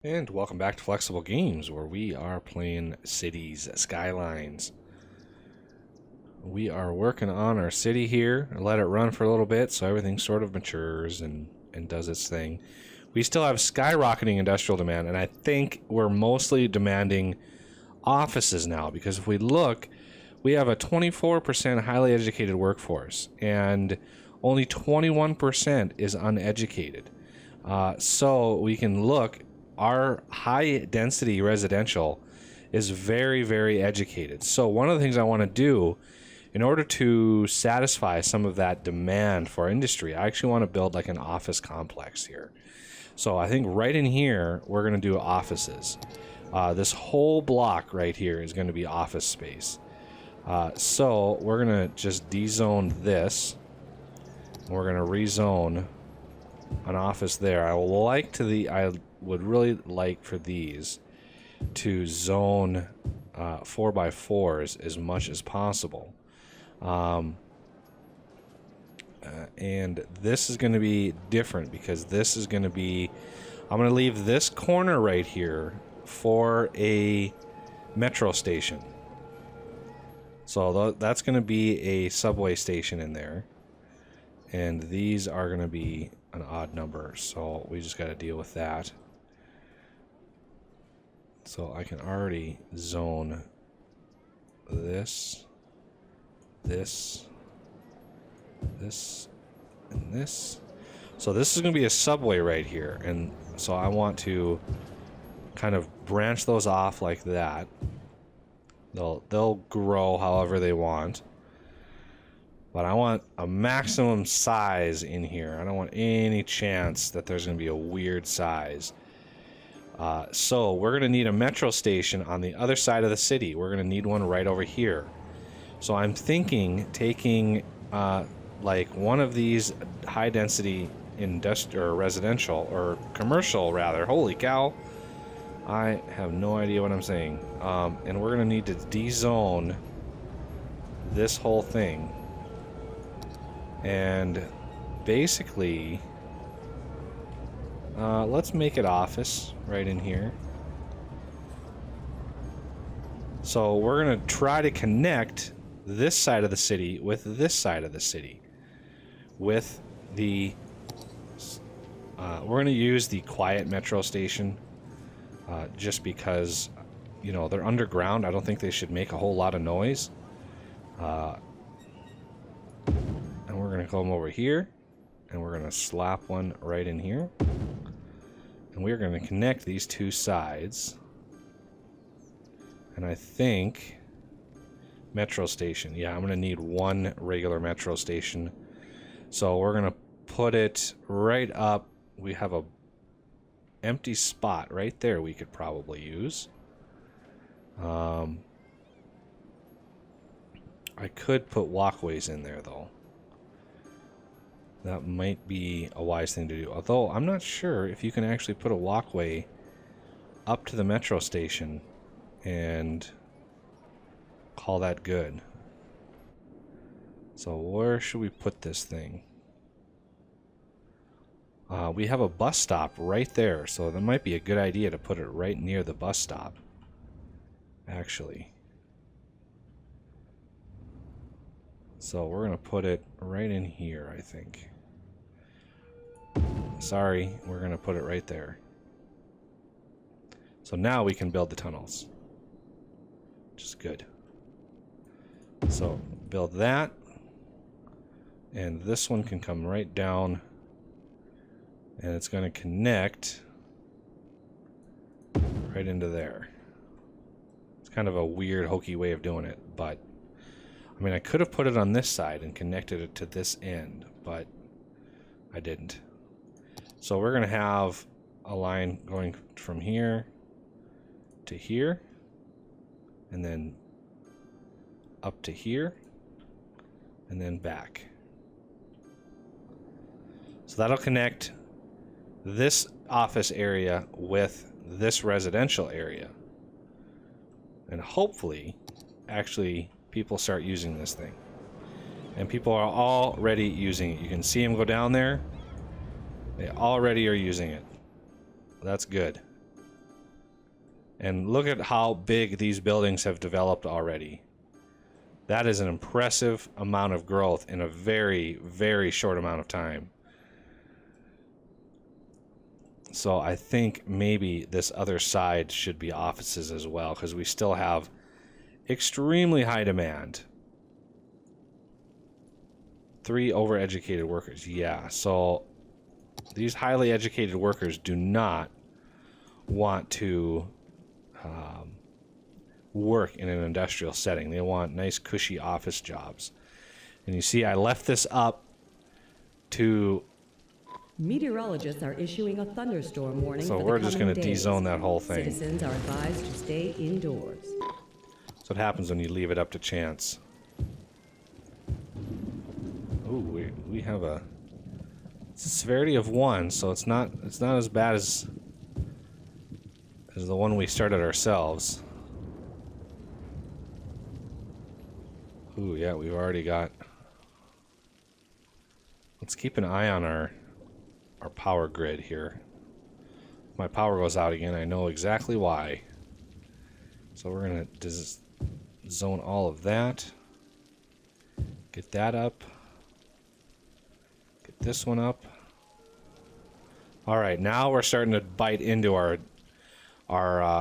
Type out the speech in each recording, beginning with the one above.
And welcome back to Flexible Games, where we are playing Cities Skylines. We are working on our city here. I let it run for a little bit so everything sort of matures and does its thing. We still have skyrocketing industrial demand, and I think we're mostly demanding offices now, because if we look, we have a 24% highly educated workforce, and only 21% is uneducated. So we can look, our high density residential is very, very educated. So one of the things I want to do in order to satisfy some of that demand for industry, I actually want to build like an office complex here. So I think right in here, we're going to do offices. This whole block right here is going to be office space. So we're going to just dezone this. We're going to rezone an office there. I would really like for these to zone 4x4s as much as possible. And this is going to be different because this is going to be, I'm going to leave this corner right here for a metro station. So that's going to be a subway station in there. And these are going to be an odd number, so we just got to deal with that. So I can already zone this, this, and this. So this is going to be a subway right here, and so I want to kind of branch those off like that. They'll grow however they want. But I want a maximum size in here. I don't want any chance that there's going to be a weird size. So we're going to need a metro station on the other side of the city. We're going to need one right over here. So I'm thinking taking like one of these high density industrial or residential or commercial rather. Holy cow. I have no idea what I'm saying. And we're going to need to dezone this whole thing. And basically, let's make it office right in here. So we're going to try to connect this side of the city with this side of the city. With the, we're going to use the quiet metro station just because, you know, they're underground. I don't think they should make a whole lot of noise. And we're going to come over here, and we're going to slap one right in here. And we're going to connect these two sides. And I think metro station. Yeah, I'm going to need one regular metro station. So we're going to put it right up. We have a empty spot right there we could probably use. I could put walkways in there, though. That might be a wise thing to do. Although, I'm not sure if you can actually put a walkway up to the metro station and call that good. So where should we put this thing? We have a bus stop right there, so that might be a good idea to put it right near the bus stop, actually. So we're going to put it right in here, I think. Sorry, we're going to put it right there. So now we can build the tunnels, which is good. So build that. And this one can come right down. And it's going to connect right into there. It's kind of a weird, hokey way of doing it, but I mean, I could have put it on this side and connected it to this end, but I didn't. So we're going to have a line going from here to here, and then up to here, and then back. So that'll connect this office area with this residential area. And hopefully, actually, people start using this thing. And people are already using it. You can see them go down there. They already are using it. That's good. And look at how big these buildings have developed already. That is an impressive amount of growth in a very, very short amount of time. So I think maybe this other side should be offices as well, because we still have extremely high demand. 3 overeducated workers. Yeah, so these highly educated workers do not want to work in an industrial setting. They want nice, cushy office jobs. And you see, I left this up to... Meteorologists are issuing a thunderstorm warning so for we're the just coming going to days. de-zone that whole thing. Citizens are advised to stay indoors. That's what happens when you leave it up to chance. Ooh, we have a severity of 1, so it's not as bad as the one we started ourselves. Ooh, yeah, we've already got... Let's keep an eye on our power grid here. If my power goes out again, I know exactly why. So we're going to zone all of that. Get that up. Get this one up. All right, now we're starting to bite into our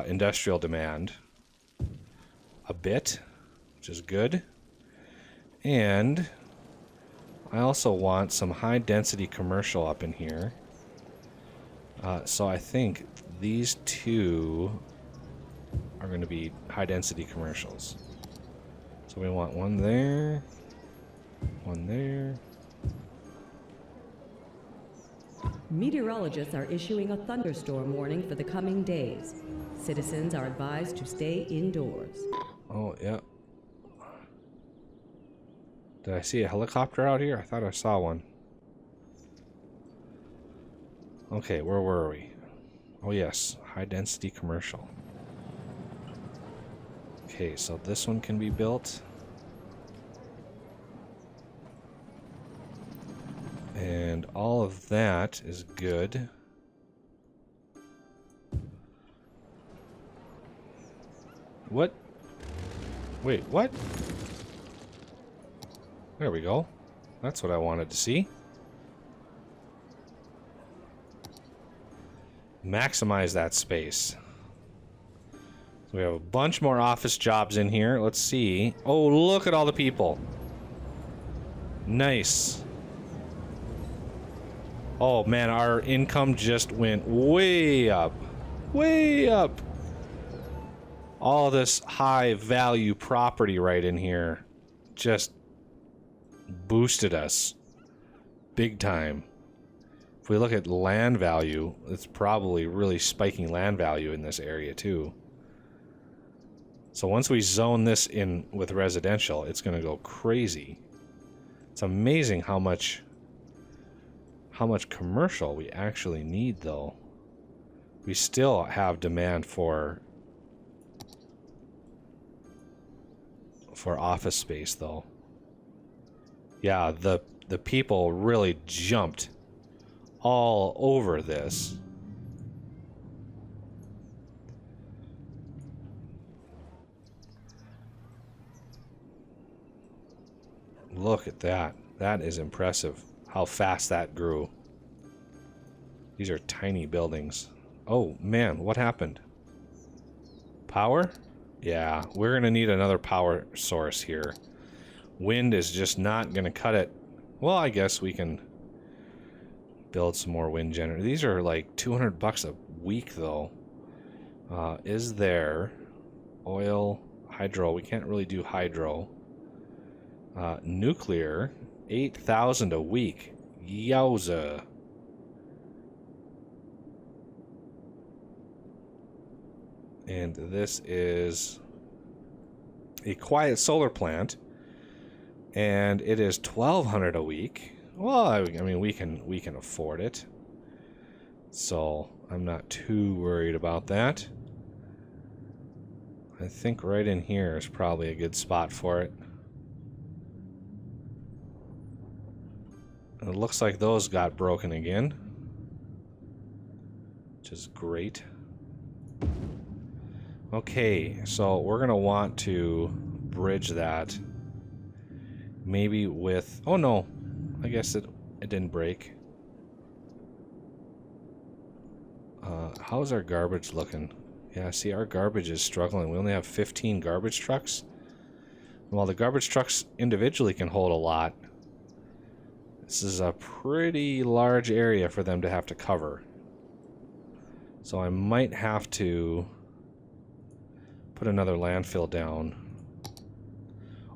industrial demand a bit, which is good. And I also want some high density commercial up in here. So I think these 2 are going to be high density commercials. So we want one there, one there. Meteorologists are issuing a thunderstorm warning for the coming days. Citizens are advised to stay indoors. Oh, yeah. Did I see a helicopter out here? I thought I saw one. Okay, where were we? Oh, yes. High density commercial. Okay, so this one can be built. And all of that is good. What? Wait, what? There we go. That's what I wanted to see. Maximize that space. So we have a bunch more office jobs in here. Let's see. Oh, look at all the people. Nice. Oh man, our income just went way up. Way up. All this high value property right in here just boosted us big time. If we look at land value, it's probably really spiking land value in this area too. So once we zone this in with residential, it's going to go crazy. It's amazing how much commercial we actually need, though. We still have demand for office space, though. Yeah, the people really jumped all over this. Look at that. That is impressive. How fast that grew. These are tiny buildings. Oh, man, what happened? Power? Yeah, we're going to need another power source here. Wind is just not going to cut it. Well, I guess we can build some more wind generators. These are like $200 a week, though. Is there oil, hydro? We can't really do hydro. Nuclear, 8,000 a week. Yowza. And this is a quiet solar plant, and it is 1,200 a week. Well, I mean, we can afford it, so I'm not too worried about that. I think right in here is probably a good spot for it. It looks like those got broken again, which is great. Okay, so we're gonna want to bridge that. Maybe with... Oh no, I guess it didn't break. How's our garbage looking? Yeah, see, our garbage is struggling. We only have 15 garbage trucks. While the garbage trucks individually can hold a lot, this is a pretty large area for them to have to cover. So I might have to put another landfill down.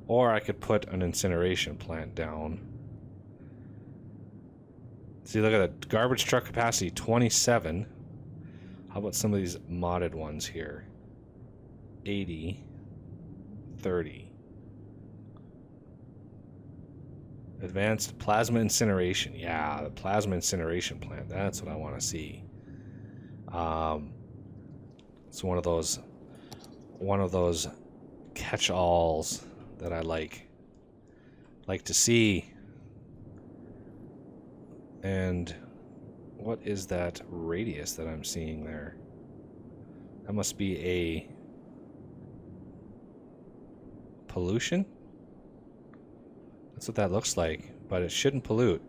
Or I could put an incineration plant down. See, look at that. Garbage truck capacity, 27. How about some of these modded ones here? 80. 30. Advanced plasma incineration. Yeah, the plasma incineration plant. That's what I want to see. It's one of those catch-alls that I like to see. And what is that radius that I'm seeing there? That must be a pollution? That's what that looks like, but it shouldn't pollute.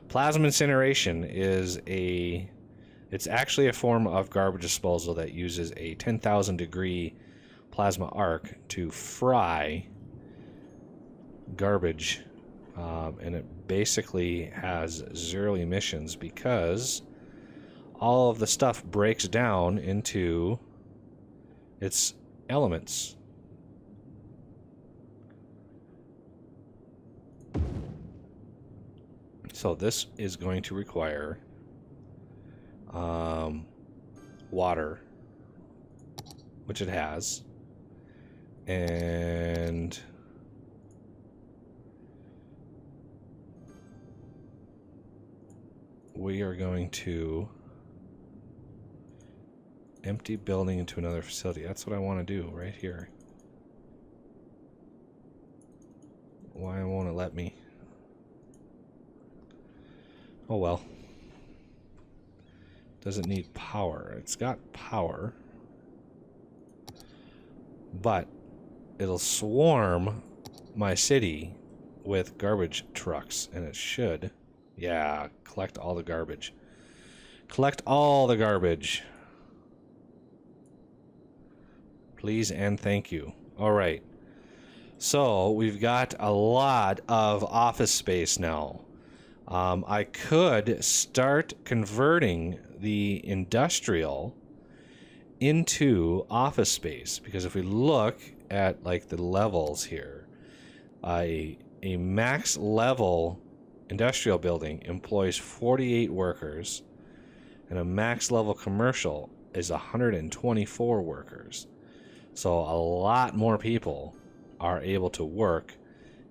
Plasma incineration is it's actually a form of garbage disposal that uses a 10,000 degree plasma arc to fry garbage, and it basically has zero emissions because all of the stuff breaks down into its elements. So this is going to require water, which it has, and we are going to empty building into another facility. That's what I want to do right here. Why won't it let me? Oh well. Doesn't need power. It's got power, but it'll swarm my city with garbage trucks, and it should. Yeah, collect all the garbage. Collect all the garbage. Please and thank you. All right. So we've got a lot of office space now. I could start converting the industrial into office space, because if we look at like the levels here, a max level industrial building employs 48 workers, and a max level commercial is 124 workers. So a lot more people are able to work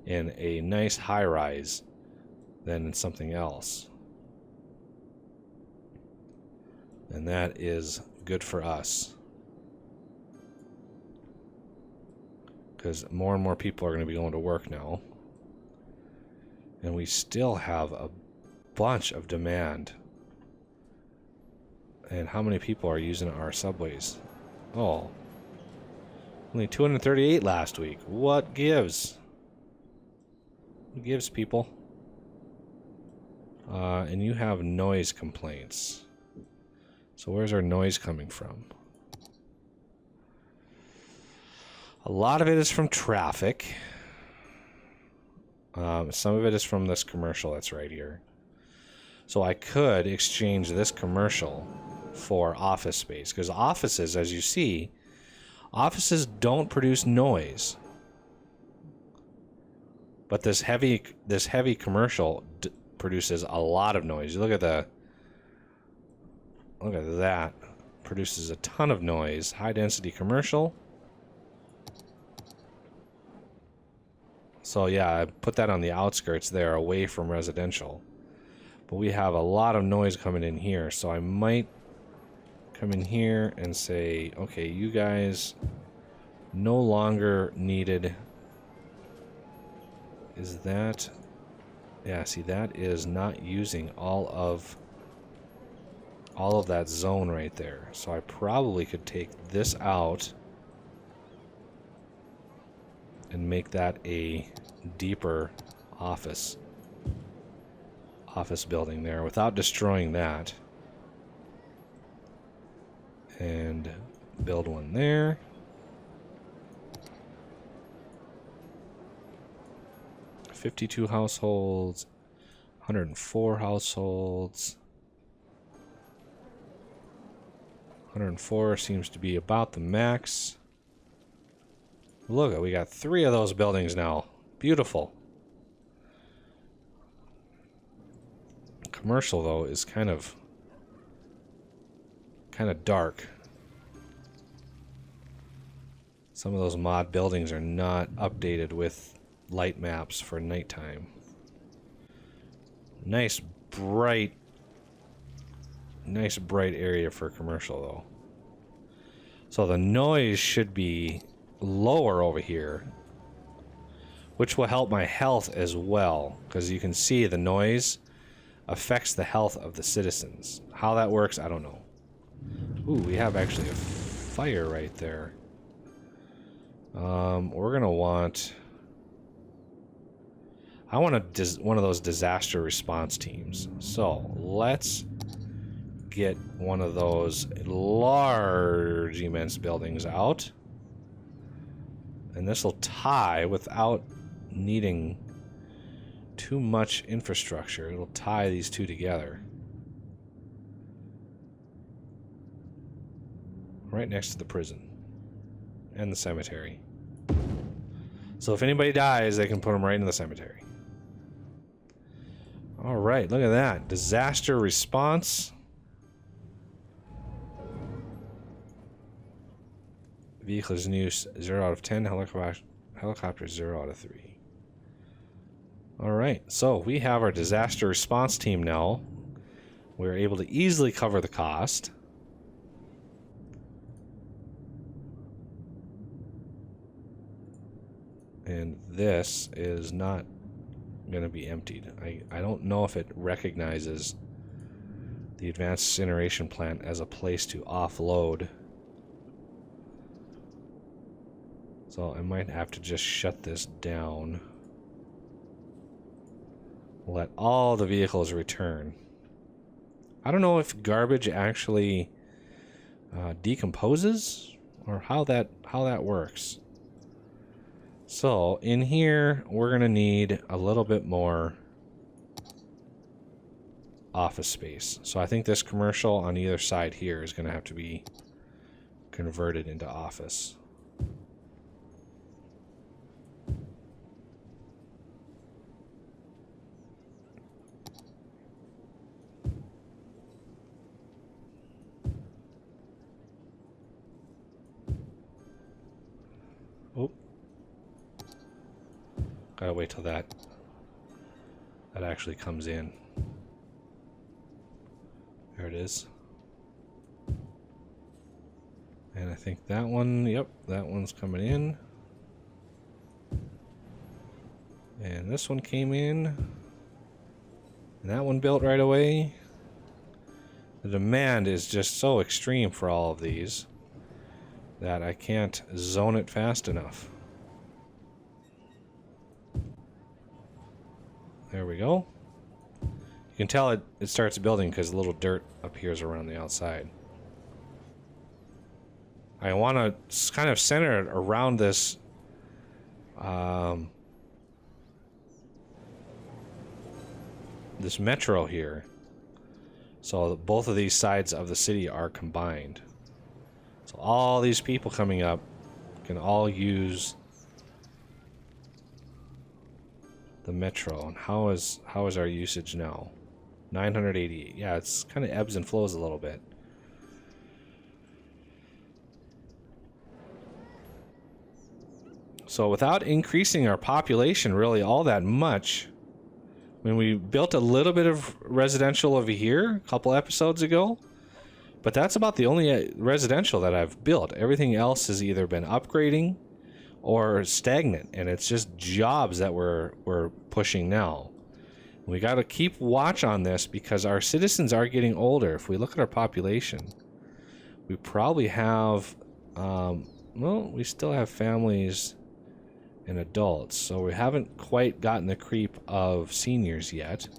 in a nice high rise than in something else. And that is good for us, because more and more people are going to be going to work now. And we still have a bunch of demand. And how many people are using our subways? Oh, only 238 last week. What gives? What gives, people? And you have noise complaints. So where's our noise coming from? A lot of it is from traffic. Some of it is from this commercial that's right here. So I could exchange this commercial for office space, because offices, as you see, offices don't produce noise. But this heavy commercial produces a lot of noise. You look at that. Produces a ton of noise. High density commercial. So yeah, I put that on the outskirts there, away from residential. But we have a lot of noise coming in here, so I might come in here and say, okay, you guys no longer needed. Is that... Yeah, see, that is not using all of all of that zone right there. So I probably could take this out and make that a deeper office building there without destroying that. And build one there. $52 households, 104 households. 104 seems to be about the max. Look, we got 3 of those buildings now. Beautiful. Commercial though is kind of dark. Some of those mod buildings are not updated with light maps for nighttime. Nice bright area for commercial though. So the noise should be lower over here, which will help my health as well, because you can see the noise affects the health of the citizens. How that works, I don't know. Ooh, we have actually a fire right there. We're gonna want... I want one of those disaster response teams. So let's get one of those large, immense buildings out. And this will tie without needing too much infrastructure. It'll tie these two together. Right next to the prison and the cemetery. So if anybody dies, they can put them right in the cemetery. All right, look at that. Disaster response. Vehicles in use 0 out of 10. Helicopters 0 out of 3. All right, so we have our disaster response team now. We're able to easily cover the cost. And this is not going to be emptied. I don't know if it recognizes the advanced incineration plant as a place to offload. So I might have to just shut this down. Let all the vehicles return. I don't know if garbage actually decomposes or how that works. So in here, we're gonna need a little bit more office space. So I think this commercial on either side here is gonna have to be converted into office. Gotta wait till that actually comes in. There it is. And I think that one, yep, that one's coming in. And this one came in. And that one built right away. The demand is just so extreme for all of these that I can't zone it fast enough. There we go. You can tell it starts building because a little dirt appears around the outside. I want to kind of center it around this this metro here, so both of these sides of the city are combined. So all these people coming up can all use the metro. And how is our usage now? 988. Yeah, it's kind of ebbs and flows a little bit. So without increasing our population really all that much, when we built a little bit of residential over here a couple episodes ago, but that's about the only residential that I've built. Everything else has either been upgrading or stagnant, and it's just jobs that we're pushing now. We got to keep watch on this because our citizens are getting older. If we look at our population, we probably have, well, we still have families and adults, so we haven't quite gotten the creep of seniors yet.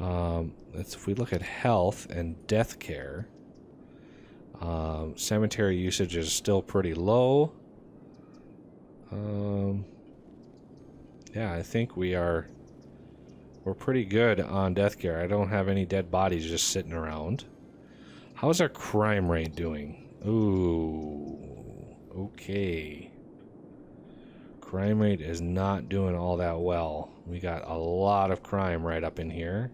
If we look at health and death care, cemetery usage is still pretty low. Yeah, I think we're pretty good on death care. I don't have any dead bodies just sitting around. How's our crime rate doing? Ooh, okay. Crime rate is not doing all that well. We got a lot of crime right up in here.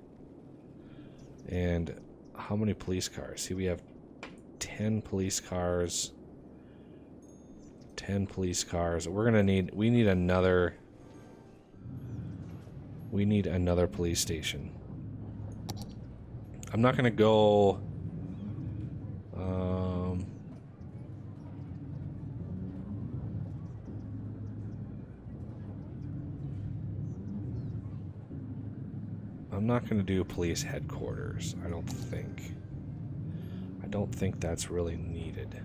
And how many police cars? See, we have 10 police cars. 10 police cars. We need another police station. I'm not gonna go I'm not going to do police headquarters, I don't think. I don't think that's really needed.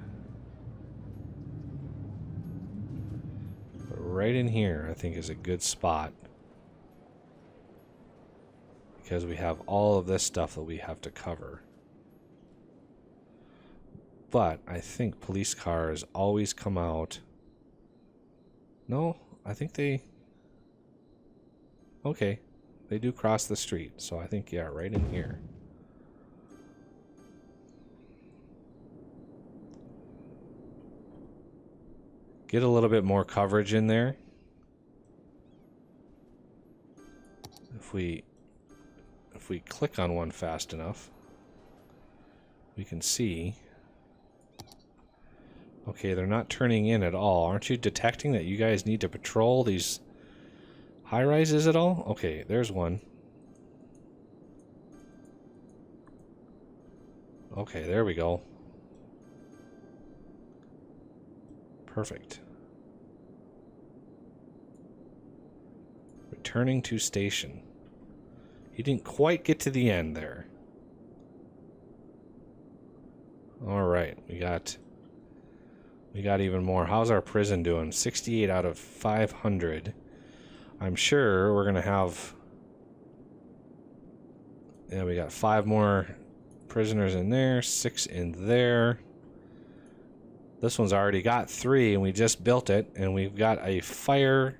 But right in here, I think, is a good spot. Because we have all of this stuff that we have to cover. But I think police cars always come out... No, I think they... Okay. They do cross the street, so I think, yeah, right in here. Get a little bit more coverage in there. If we click on one fast enough, we can see... Okay, they're not turning in at all. Aren't you detecting that you guys need to patrol these high-rises at all? Okay, there's one. Okay, there we go. Perfect. Returning to station. You didn't quite get to the end there. Alright, we got even more. How's our prison doing? 68 out of 500. I'm sure we're gonna have... Yeah, we got 5 more prisoners in there, 6 in there. This one's already got 3, and we just built it, and we've got a fire.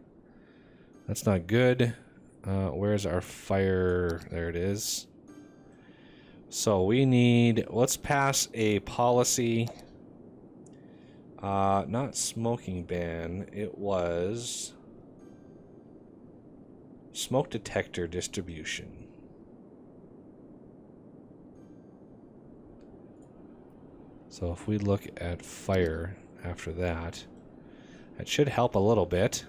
That's not good. Where's our fire? There it is. So we need... Let's pass a policy. Not smoking ban. It was... Smoke detector distribution. So if we look at fire after that, that should help a little bit.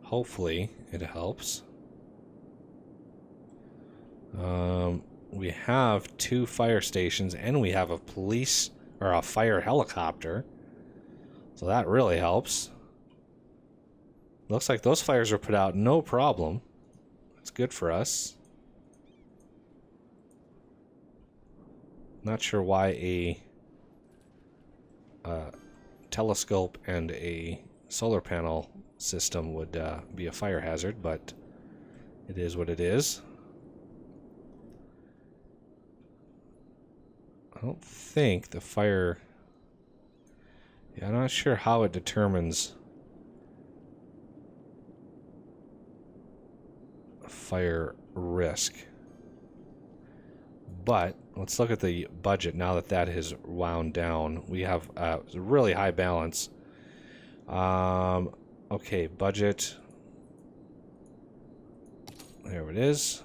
Hopefully it helps. We have 2 fire stations and we have a police or a fire helicopter. So that really helps. Looks like those fires were put out no problem. That's good for us. Not sure why a telescope and a solar panel system would be a fire hazard, but it is what it is. I don't think the fire... Yeah, I'm not sure how it determines fire risk. But let's look at the budget now that that has wound down. We have a really high balance. Okay, budget. There it is.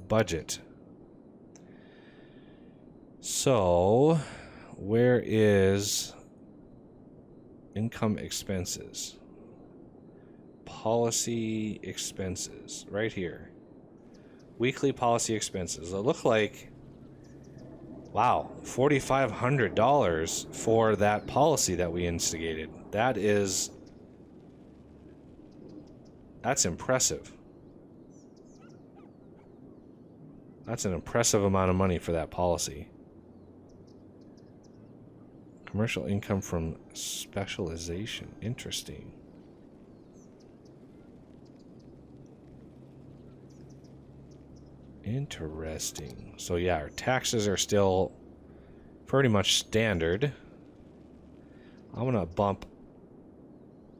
Budget. So, where is income expenses? Policy expenses. Right here. Weekly policy expenses. It look like Wow, $4,500 for that policy that we instigated. That's impressive. That's an impressive amount of money for that policy. Commercial income from specialization. Interesting. Interesting. So yeah, our taxes are still pretty much standard. I'm gonna bump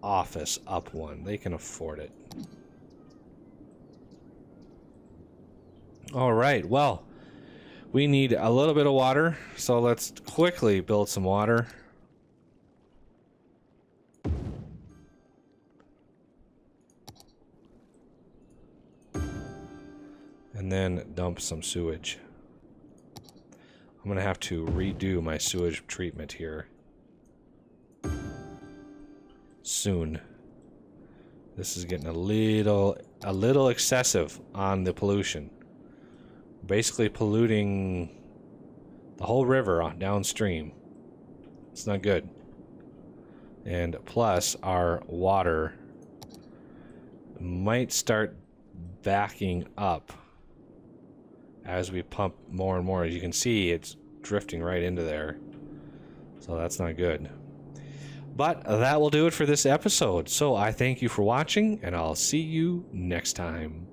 office up one. They can afford it. All right, well, we need a little bit of water, so let's quickly build some water. And then dump some sewage. I'm gonna have to redo my sewage treatment here soon. This is getting a little excessive on the pollution. Basically polluting the whole river downstream. It's not good. And plus our water might start backing up as we pump more and more. As you can see, it's drifting right into there. So that's not good. But that will do it for this episode. So I thank you for watching, and I'll see you next time.